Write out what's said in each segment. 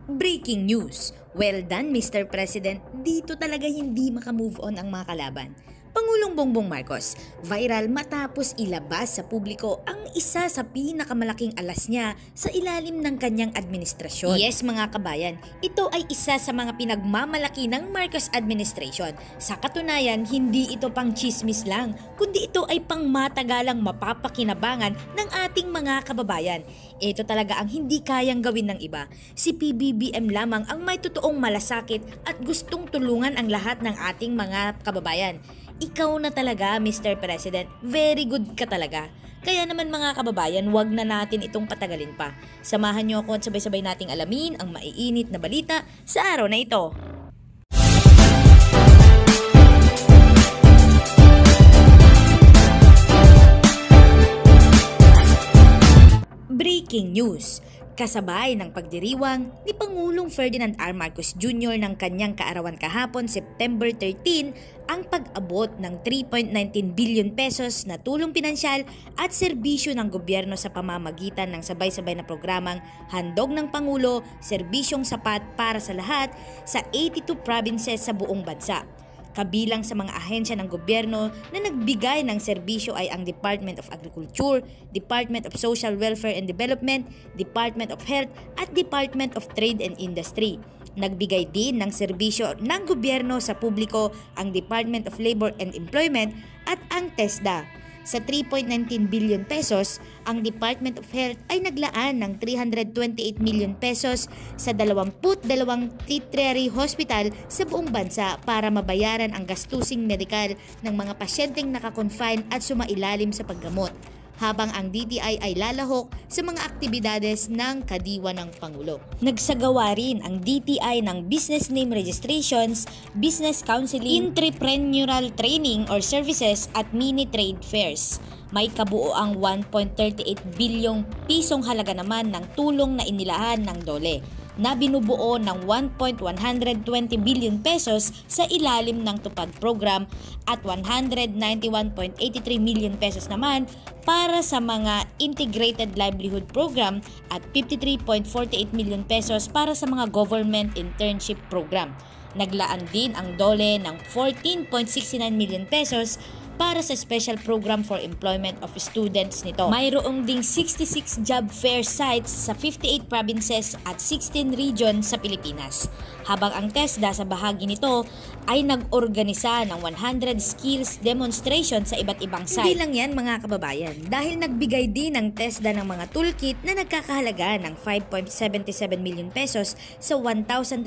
Breaking news! Well done, Mr. President. Dito talaga hindi makamove on ang mga kalaban. Pangulong Bongbong Marcos, viral matapos ilabas sa publiko ang isa sa pinakamalaking alas niya sa ilalim ng kanyang administrasyon. Yes mga kabayan, ito ay isa sa mga pinagmamalaki ng Marcos administration. Sa katunayan, hindi ito pang chismis lang, kundi ito ay pangmatagalang mapapakinabangan ng ating mga kababayan. Ito talaga ang hindi kayang gawin ng iba. Si PBBM lamang ang may totoong malasakit at gustong tulungan ang lahat ng ating mga kababayan. Ikaw na talaga, Mr. President. Very good ka talaga. Kaya naman mga kababayan, wag na natin itong patagalin pa. Samahan niyo ako at sabay-sabay nating alamin ang maiinit na balita sa araw na ito. Breaking news! Kasabay ng pagdiriwang ni Pangulong Ferdinand R. Marcos Jr. ng kanyang kaarawan kahapon September 13 ang pag-abot ng 3.19 billion pesos na tulong pinansyal at serbisyo ng gobyerno sa pamamagitan ng sabay-sabay na programang Handog ng Pangulo, Serbisyong Sapat para sa Lahat sa 82 provinces sa buong bansa. Kabilang sa mga ahensya ng gobyerno na nagbigay ng serbisyo ay ang Department of Agriculture, Department of Social Welfare and Development, Department of Health at Department of Trade and Industry. Nagbigay din ng serbisyo ng gobyerno sa publiko ang Department of Labor and Employment at ang TESDA. Sa 3.19 billion pesos, ang Department of Health ay naglaan ng 328 million pesos sa 22 tertiary hospital sa buong bansa para mabayaran ang gastusing medikal ng mga pasyenteng nakakonfine at sumailalim sa paggamot, habang ang DTI ay lalahok sa mga aktibidades ng kadiwa ng Pangulo. Nagsagawa rin ang DTI ng business name registrations, business counseling, entrepreneurial training or services at mini trade fairs. May kabuoang 1.38 bilyong pisong halaga naman ng tulong na inilaan ng DOLE na binubuo ng 1.120 billion pesos sa ilalim ng TUPAD program at 191.83 million pesos naman para sa mga Integrated Livelihood Program at 53.48 million pesos para sa mga Government Internship Program. Naglaan din ang DOLE ng 14.69 million pesos para sa Special Program for Employment of Students nito. Mayroong ding 66 job fair sites sa 58 provinces at 16 regions sa Pilipinas. Habang ang TESDA sa bahagi nito ay nag-organisa ng 100 skills demonstration sa iba't ibang site. Hindi lang yan mga kababayan, dahil nagbigay din ng TESDA ng mga toolkit na nagkakahalaga ng 5.77 million pesos sa 1,390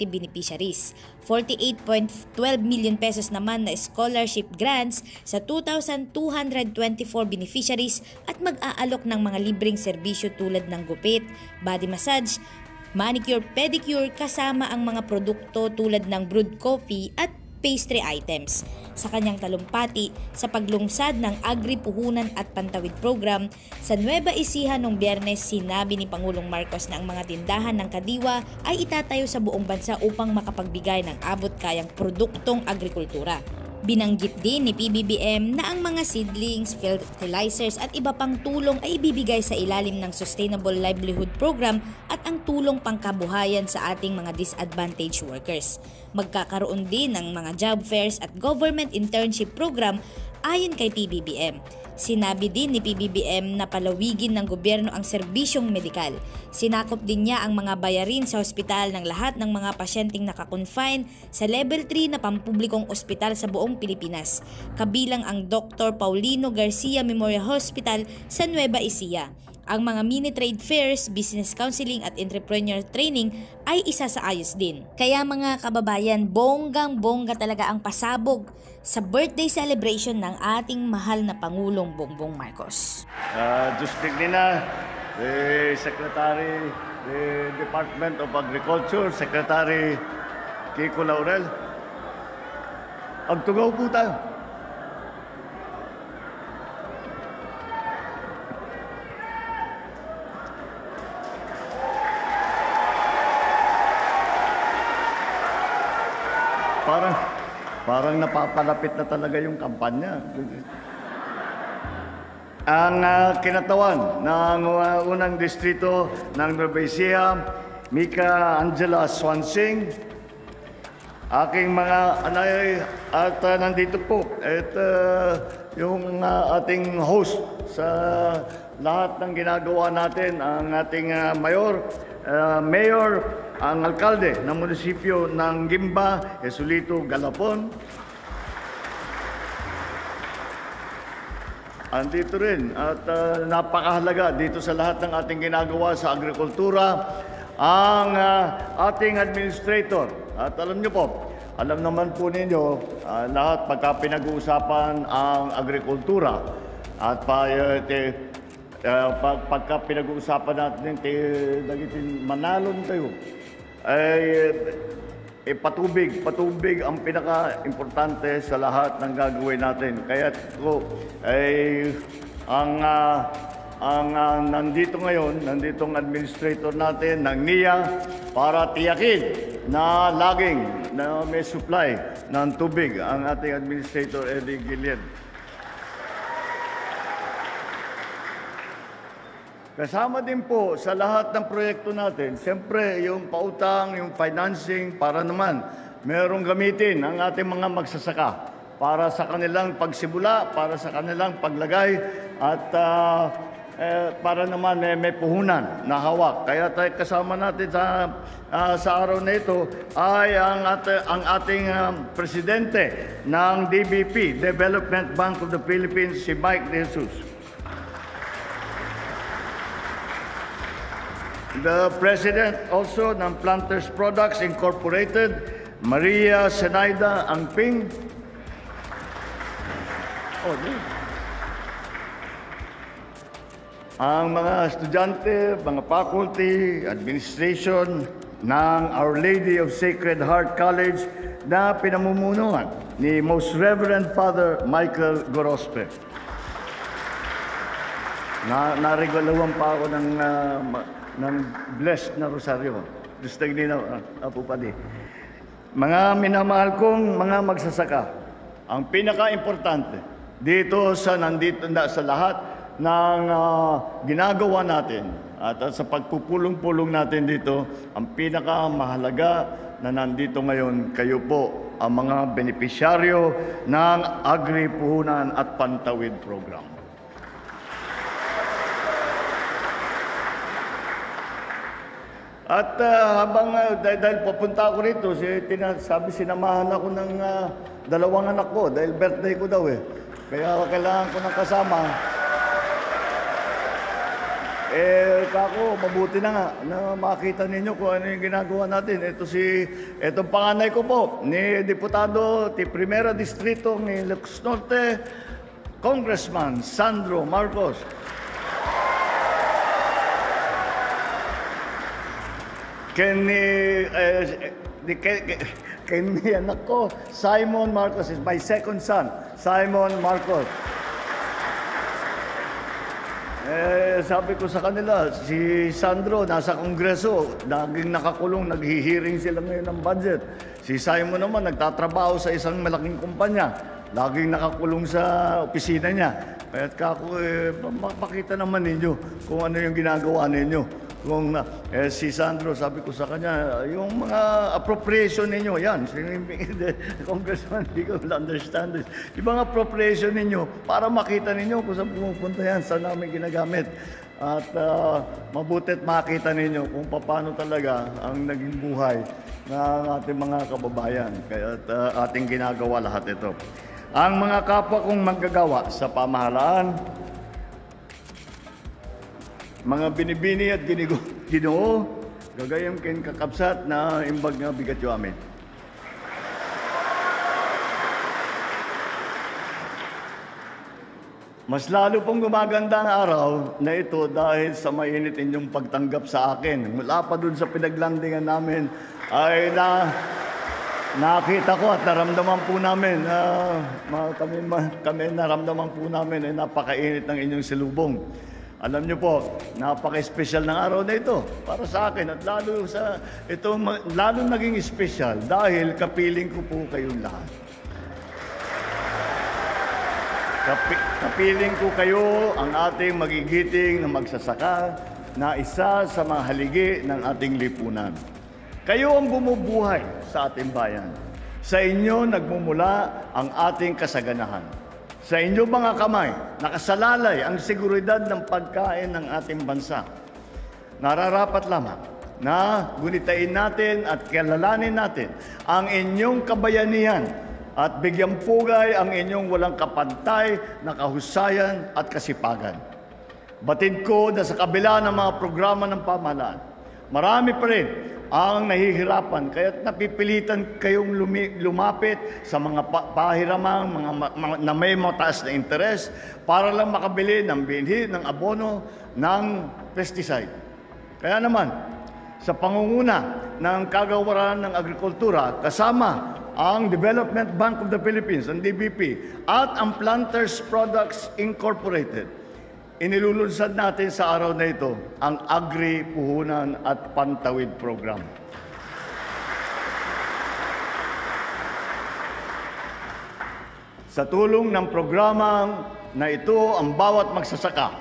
beneficiaries. 48.12 million pesos naman na scholarship grants sa 2,224 beneficiaries at mag-aalok ng mga libreng serbisyo tulad ng gupit, body massage, manicure, pedicure kasama ang mga produkto tulad ng brewed coffee at pastry items. Sa kanyang talumpati sa paglungsad ng Agri-Puhunan at Pantawid Program sa Nueva Ecija noong Biyernes, sinabi ni Pangulong Marcos na ang mga tindahan ng kadiwa ay itatayo sa buong bansa upang makapagbigay ng abot-kayang produktong agrikultura. Binanggit din ni PBBM na ang mga seedlings, fertilizers at iba pang tulong ay ibibigay sa ilalim ng Sustainable Livelihood Program at ang tulong pangkabuhayan sa ating mga disadvantaged workers. Magkakaroon din ng mga job fairs at government internship program ayon kay PBBM. Sinabi din ni PBBM na palawigin ng gobyerno ang serbisyong medikal. Sinakop din niya ang mga bayarin sa ospital ng lahat ng mga pasyenteng nakakonfine sa level 3 na pampublikong ospital sa buong Pilipinas, kabilang ang Dr. Paulino Garcia Memorial Hospital sa Nueva Ecija. Ang mga mini trade fairs, business counseling at entrepreneur training ay isa sa ayos din. Kaya mga kababayan, bonggang-bongga talaga ang pasabog sa birthday celebration ng ating mahal na Pangulong Bongbong Marcos. Just Nina, the Secretary, the Department of Agriculture, Secretary Kiko Laurel. Agtugaw po tayo. Parang napapalapit na talaga yung kampanya. Ang kinatawan ng unang distrito ng Nueva Ecija Mika Angela Swansing, aking mga anay, at nandito po yung ating host sa lahat ng ginagawa natin, ang ating mayor, ang alkalde ng munisipyo ng Gimba, Jesulito Galapon. Andito rin at napakahalaga dito sa lahat ng ating ginagawa sa agrikultura, ang ating administrator. At alam niyo po, alam naman po ninyo, lahat pagka pinag-uusapan ang agrikultura at pagka pinag-uusapan natin dagitin manalon tayo, ay patubig ang pinaka-importante sa lahat ng gagawin natin. Kaya ko ay nandito ngayon, nanditong administrator natin ng NIA para tiyakin na laging na may supply ng tubig ang ating administrator Eddie Gillian. Kasama din po sa lahat ng proyekto natin, siyempre yung pautang, yung financing, para naman merong gamitin ang ating mga magsasaka para sa kanilang pagsimula, para sa kanilang paglagay, at para naman may puhunan na hawak. Kaya tayo kasama natin sa araw na ito ay ang ating presidente ng DBP, Development Bank of the Philippines, si Mike De Jesus. The President also ng Planters Products Incorporated, Maria Senaida Angping. Ang mga estudyante, mga faculty, administration ng Our Lady of Sacred Heart College na pinamumunuan ni Most Reverend Father Michael Gorospe. Naregalawan pa ako ng blessed na rosaryo. Gusto nyo Apo Padi. Mga minamahal kong mga magsasaka, ang pinaka-importante nandito sa lahat ng ginagawa natin at sa pagpupulong-pulong natin dito, ang pinakamahalaga na nandito ngayon, kayo po ang mga benepisyaryo ng Agri-Puhunan at Pantawid Program. At dahil papunta ako rito, sinamahan ako ng dalawang anak ko dahil birthday ko daw eh. Kaya kailangan ko ng kasama. Kako, mabuti na nga na makita ninyo kung ano yung ginagawa natin. Itong panganay ko po, ni Diputado ti Primera Distrito ni Ilocos Norte, Congressman Sandro Marcos. Kani anak ko, Simon Marcos is my second son, Simon Marcos. Sabi ko sa kanila, si Sandro nasa Kongreso, naging nakakulong, naghihiring sila ngayon ng budget. Si Simon naman nagtatrabaho sa isang malaking kumpanya, laging nakakulong sa opisina niya. Kaya't kako, mapakita naman ninyo kung ano yung ginagawa ninyo. Kung si Sandro, sabi ko sa kanya, yung mga appropriation ninyo, yan, Congressman, hindi ko understand this. Yung mga appropriation ninyo, para makita ninyo kung saan pumupunta yan, saan namin ginagamit. At mabutit makita ninyo kung paano talaga ang naging buhay ng ating mga kababayan. Kaya ating ginagawa lahat ito. Ang mga kapwa kong manggagawa sa pamahalaan, mga binibini at ginoo, gagayam ken kakabsat na imbag nga bigat yo amin. Mas lalo pong gumaganda ang araw na ito dahil sa mainit inyong pagtanggap sa akin. Mula pa dun sa pinaglandingan namin ay nakita ko at naramdaman po namin, kami naramdaman po namin ay napakainit ng inyong silubong. Alam niyo po, napaka-espesyal ng araw na ito para sa akin at lalo naging espesyal dahil kapiling ko po kayong lahat. Kapiling ko kayo, ang ating magigiting na magsasaka, na isa sa mga haligi ng ating lipunan. Kayo ang bumubuhay sa ating bayan. Sa inyo nagmumula ang ating kasaganahan. Sa inyo mga kamay, nakasalalay ang seguridad ng pagkain ng ating bansa. Nararapat lamang na gunitain natin at kilalanin natin ang inyong kabayanihan at bigyan pugay ang inyong walang kapantay na kahusayan at kasipagan. Batid ko na sa kabila ng mga programa ng pamahalaan, marami pa rin ang nahihirapan, kaya't napipilitan kayong lumapit sa mga pahiramang na may mataas na interes para lang makabili ng binhi, ng abono, ng pesticide. Kaya naman, sa pangunguna ng Kagawaran ng Agrikultura, kasama ang Development Bank of the Philippines, ang DBP, at ang Planters Products Incorporated, inilulunsad natin sa araw na ito ang Agri-Puhunan at Pantawid Program. Sa tulong ng programang na ito, ang bawat magsasaka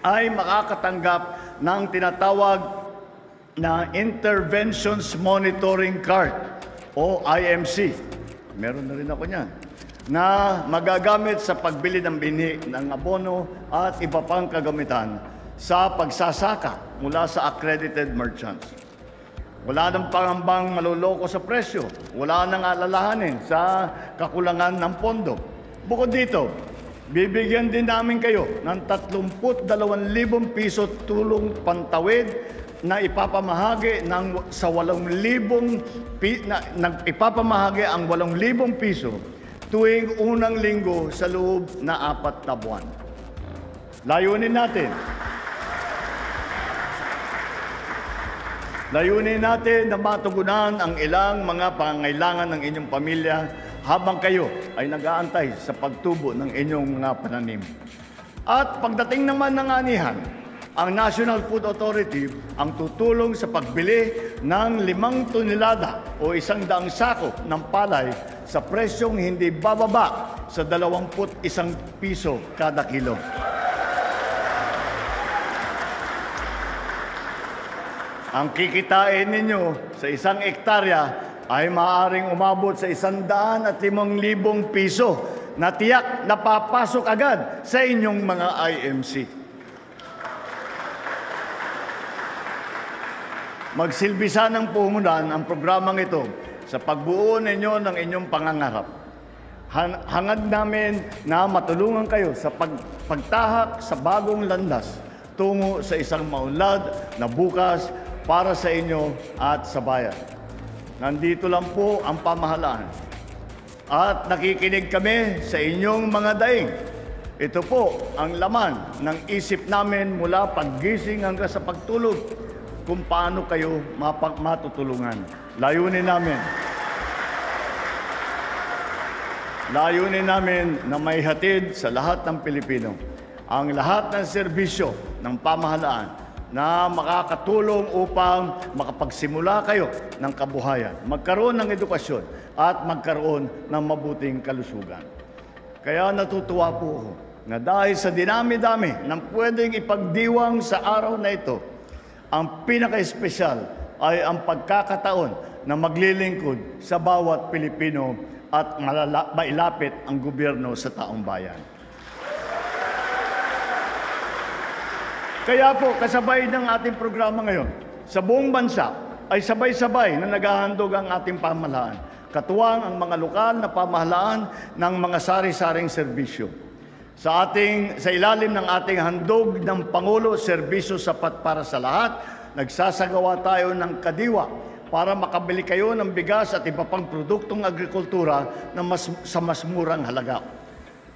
ay makakatanggap ng tinatawag na Interventions Monitoring Card o IMC. Meron na rin ako niyan, na magagamit sa pagbili ng binhi, ng abono at iba pang kagamitan sa pagsasaka mula sa accredited merchants. Wala nang pangambang maluloko sa presyo, wala nang alalahanin sa kakulangan ng pondo. Bukod dito, bibigyan din namin kayo ng 32,000 piso tulong pantawid na ipapamahagi sa 8,000 ipapamahagi ang 8,000 piso tuwing unang linggo sa loob na 4 na buwan. Layunin natin na matugunan ang ilang mga pangangailangan ng inyong pamilya habang kayo ay nag-aantay sa pagtubo ng inyong mga pananim. At pagdating naman ng anihan, ang National Food Authority ang tutulong sa pagbili ng 5 tonelada o 100 sako ng palay sa presyong hindi bababa sa 21 piso kada kilo. Ang kikitain ninyo sa 1 hektarya ay maaaring umabot sa 105,000 piso na tiyak na papasok agad sa inyong mga IMC. Magsilbisa ng puhunan ang programang ito sa pagbuo ninyo ng inyong pangangarap. Hangad namin na matulungan kayo sa pagtahak sa bagong landas tungo sa isang maunlad na bukas para sa inyo at sa bayan. Nandito lang po ang pamahalaan at nakikinig kami sa inyong mga daing. Ito po ang laman ng isip namin mula paggising hanggang sa pagtulog kung paano kayo matutulungan. Layunin namin na may hatid sa lahat ng Pilipino ang lahat ng serbisyo ng pamahalaan na makakatulong upang makapagsimula kayo ng kabuhayan, magkaroon ng edukasyon at magkaroon ng mabuting kalusugan. Kaya natutuwa po ako na dahil sa dinami-dami ng pwedeng ipagdiwang sa araw na ito, ang pinaka-espesyal ay ang pagkakataon na maglilingkod sa bawat Pilipino at mailapit ang gobyerno sa taong bayan. Kaya po, kasabay ng ating programa ngayon, sa buong bansa ay sabay-sabay na naghahandog ang ating pamahalaan, katuwang ang mga lokal na pamahalaan ng mga sari-saring serbisyo. Sa ilalim ng ating handog ng Pangulo, Serbisyo Sapat para sa Lahat, nagsasagawa tayo ng kadiwa para makabili kayo ng bigas at iba pang produktong agrikultura na sa mas murang halaga.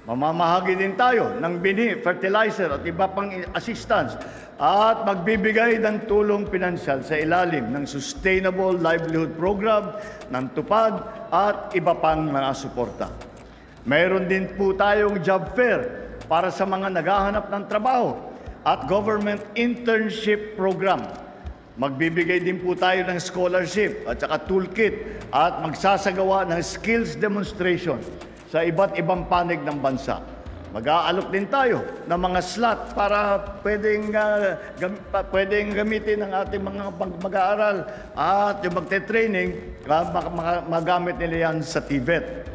Mamamahagi din tayo ng binhi, fertilizer at iba pang assistance at magbibigay ng tulong pinansyal sa ilalim ng Sustainable Livelihood Program, ng TUPAD at iba pang mga suporta. Mayroon din po tayong job fair para sa mga naghahanap ng trabaho at government internship program. Magbibigay din po tayo ng scholarship at saka toolkit at magsasagawa ng skills demonstration sa iba't ibang panig ng bansa. Mag-aalok din tayo ng mga slot para pwedeng gamitin ng ating mga mag-aaral at yung magte-training, magamit nila yan sa TVET.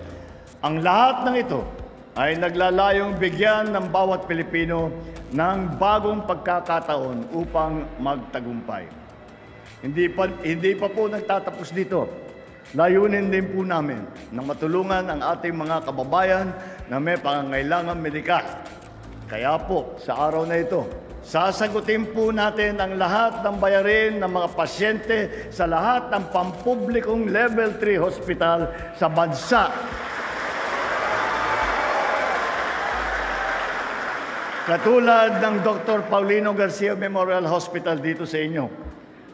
Ang lahat ng ito ay naglalayong bigyan ng bawat Pilipino ng bagong pagkakataon upang magtagumpay. Hindi pa po nagtatapos dito. Layunin din po namin na matulungan ang ating mga kababayan na may pangangailangan medikal. Kaya po, sa araw na ito, sasagutin po natin ang lahat ng bayarin ng mga pasyente sa lahat ng pampublikong Level 3 hospital sa bansa. Katulad ng Dr. Paulino Garcia Memorial Hospital dito sa inyo,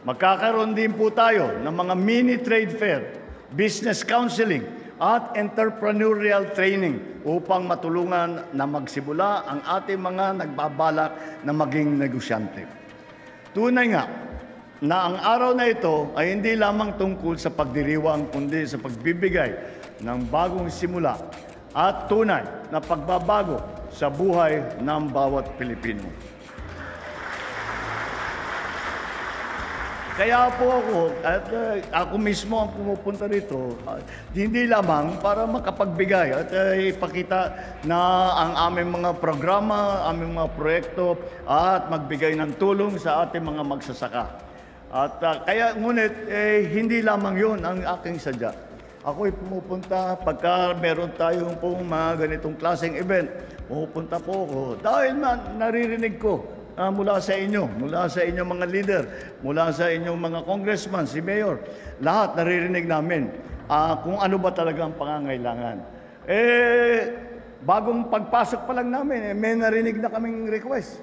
magkakaroon din po tayo ng mga mini trade fair, business counseling, at entrepreneurial training upang matulungan na magsimula ang ating mga nagbabalak na maging negosyante. Tunay nga na ang araw na ito ay hindi lamang tungkol sa pagdiriwang kundi sa pagbibigay ng bagong simula at tunay na pagbabago sa buhay ng bawat Pilipino. Kaya po ako mismo ang pumupunta rito, hindi lamang para makapagbigay at ipakita na ang aming mga programa, aming mga proyekto at magbigay ng tulong sa ating mga magsasaka. At kaya ngunit hindi lamang yun ang aking sadya. Ako'y pumupunta pagka meron tayong pong mga ganitong klaseng event. Pumupunta po ako dahil naririnig ko mula sa inyong mga leader, mula sa inyong mga congressman, si Mayor, lahat naririnig namin kung ano ba talaga ang pangangailangan. Bagong pagpasok pa lang namin, may narinig na kaming request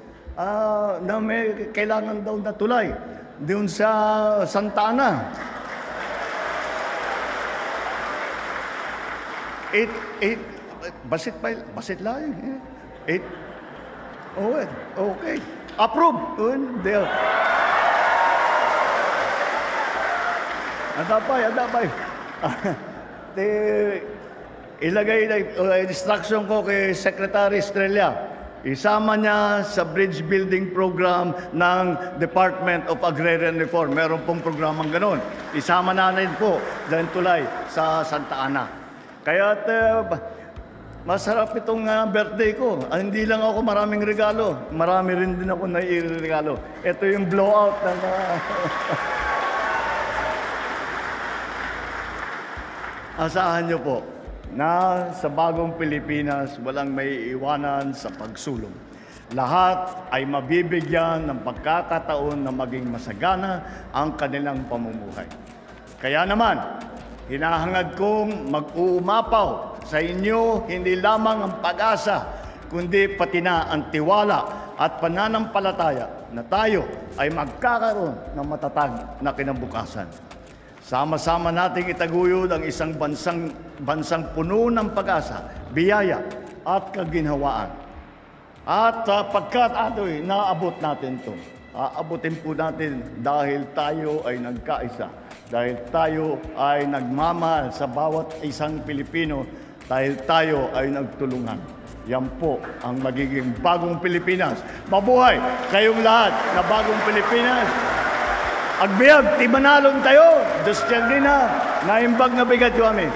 na may kailangan daw na tulay doon sa Santa Ana. Basit lang. Okay. Approve. Adapay. Ilagay na instruction ko kay Secretary Estrella. Isama niya sa bridge building program ng Department of Agrarian Reform. Meron pong programang ganon. Isama na rin po dahil tulay sa Santa Ana. Kaya masarap itong birthday ko. Hindi lang ako maraming regalo. Marami rin din ako nairegalo. Ito yung blowout ng asahan niyo po na sa bagong Pilipinas walang may iwanan sa pagsulong. Lahat ay mabibigyan ng pagkakataon na maging masagana ang kanilang pamumuhay. Kaya naman, hinahangad kong mag-uumapaw sa inyo hindi lamang ang pag-asa, kundi pati na ang tiwala at pananampalataya na tayo ay magkakaroon ng matatag na kinabukasan. Sama-sama nating itaguyod ang isang bansang puno ng pag-asa, biyaya at kaginhawaan. At pagkat ato'y naabot natin ito, aabutin po natin dahil tayo ay nagkaisa, dahil tayo ay nagmamahal sa bawat isang Pilipino, dahil tayo ay nagtulungan. Yan po ang magiging bagong Pilipinas. Mabuhay kayong lahat na bagong Pilipinas. Agbiag, ti manalong tayo. Diyos tiyan din na, naimbag na bigat yung amin.